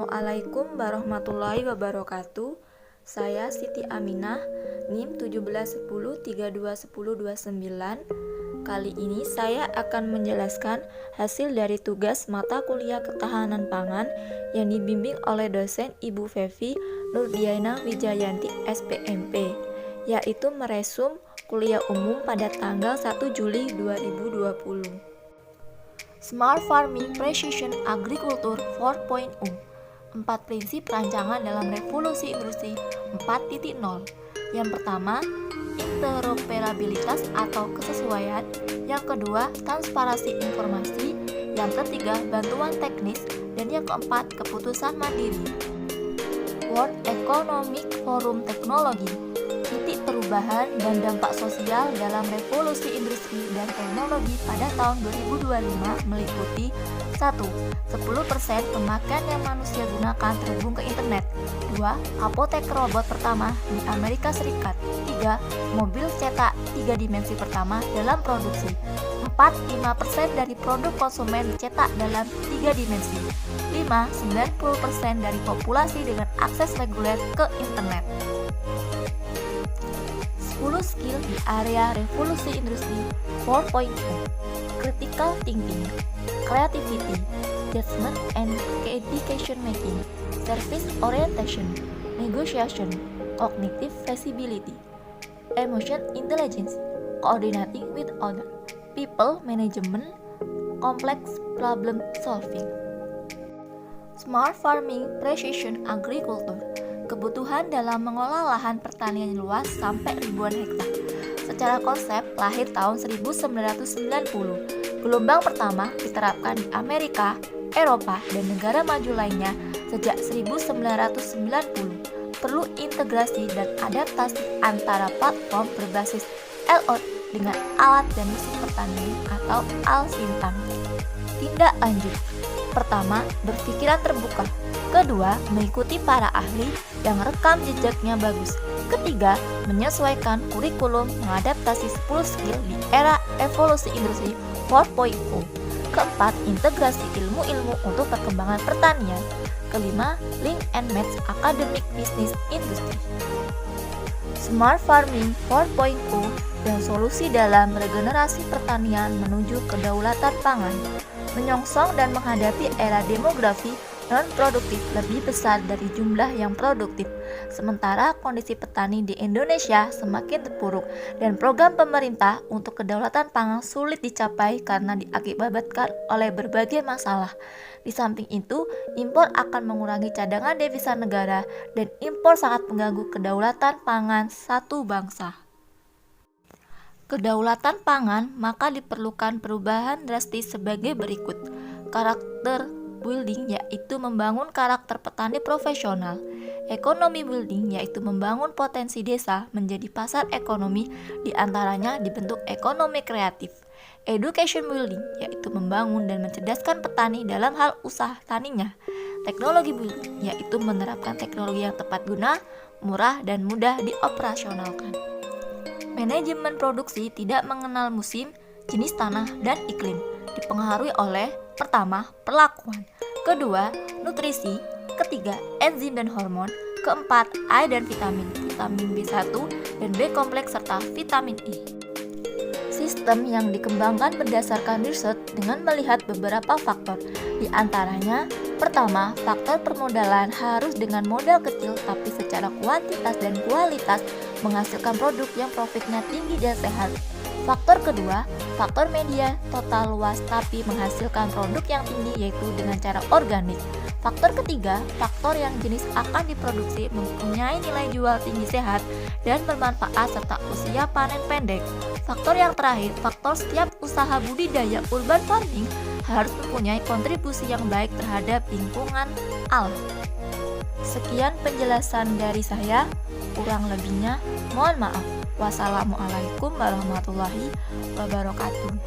Assalamualaikum warahmatullahi wabarakatuh. Saya Siti Aminah, NIM 1710321029. Kali ini saya akan menjelaskan hasil dari tugas mata kuliah ketahanan pangan yang dibimbing oleh dosen Ibu Fevi Nurdiana Wijayanti SPMP, yaitu meresum kuliah umum pada tanggal 1 Juli 2020. Smart Farming Precision Agriculture 4.0, 4 prinsip rancangan dalam revolusi industri 4.0. Yang pertama, interoperabilitas atau kesesuaian. Yang kedua, transparansi informasi. Yang ketiga, bantuan teknis. Dan yang keempat, keputusan mandiri. World Economic Forum Teknologi, titik perubahan dan dampak sosial dalam revolusi industri dan teknologi pada tahun 2025 meliputi 1. 10% pemakaian yang manusia gunakan terhubung ke internet. 2. Apotek robot pertama di Amerika Serikat. 3. Mobil cetak 3 dimensi pertama dalam produksi. 4. 5% dari produk konsumen dicetak dalam 3 dimensi. 5. 90% dari populasi dengan akses reguler ke internet. 10 skill di area revolusi industri 4.0. Critical thinking, creativity, judgment and decision making, service orientation, negotiation, cognitive flexibility, emotion intelligence, coordinating with other, people management, complex problem solving. Smart farming, precision agriculture, kebutuhan dalam mengolah lahan pertanian luas sampai ribuan hektar. Secara konsep lahir tahun 1990. Gelombang pertama diterapkan di Amerika, Eropa, dan negara maju lainnya sejak 1990. Perlu integrasi dan adaptasi antara platform berbasis IoT dengan alat dan mesin pertanian atau Al-Sintan. Tindak lanjut. Pertama, berpikiran terbuka. Kedua, mengikuti para ahli yang rekam jejaknya bagus. Ketiga, menyesuaikan kurikulum mengadaptasi 10 skill di era evolusi industri 4.0. Keempat, integrasi ilmu-ilmu untuk perkembangan pertanian. Kelima, link and match academic business industry. Smart farming 4.0 dan solusi dalam regenerasi pertanian menuju kedaulatan pangan, menyongsong dan menghadapi era demografi non-produktif lebih besar dari jumlah yang produktif. Sementara kondisi petani di Indonesia semakin terpuruk dan program pemerintah untuk kedaulatan pangan sulit dicapai karena diakibatkan oleh berbagai masalah. Di samping itu, impor akan mengurangi cadangan devisa negara dan impor sangat mengganggu kedaulatan pangan satu bangsa. Kedaulatan pangan maka diperlukan perubahan drastis sebagai berikut. Karakter building yaitu membangun karakter petani profesional. Ekonomi building yaitu membangun potensi desa menjadi pasar ekonomi, diantaranya dibentuk ekonomi kreatif. Education building yaitu membangun dan mencerdaskan petani dalam hal usaha taninya. Teknologi building yaitu menerapkan teknologi yang tepat guna, murah dan mudah dioperasionalkan. Manajemen produksi tidak mengenal musim, jenis tanah, dan iklim. Dipengaruhi oleh pertama, perlakuan. Kedua, nutrisi. Ketiga, enzim dan hormon. Keempat, air dan vitamin B1 dan B kompleks serta vitamin E. Sistem yang dikembangkan berdasarkan riset dengan melihat beberapa faktor. Di antaranya, pertama, faktor permodalan harus dengan modal kecil tapi secara kuantitas dan kualitas menghasilkan produk yang profitnya tinggi dan sehat. Faktor kedua, faktor media total luas tapi menghasilkan produk yang tinggi yaitu dengan cara organik. Faktor ketiga, faktor yang jenis akan diproduksi mempunyai nilai jual tinggi sehat dan bermanfaat serta usia panen pendek. Faktor yang terakhir, faktor setiap usaha budidaya urban farming harus mempunyai kontribusi yang baik terhadap lingkungan alam. Sekian penjelasan dari saya, kurang lebihnya mohon maaf. Wassalamualaikum warahmatullahi wabarakatuh.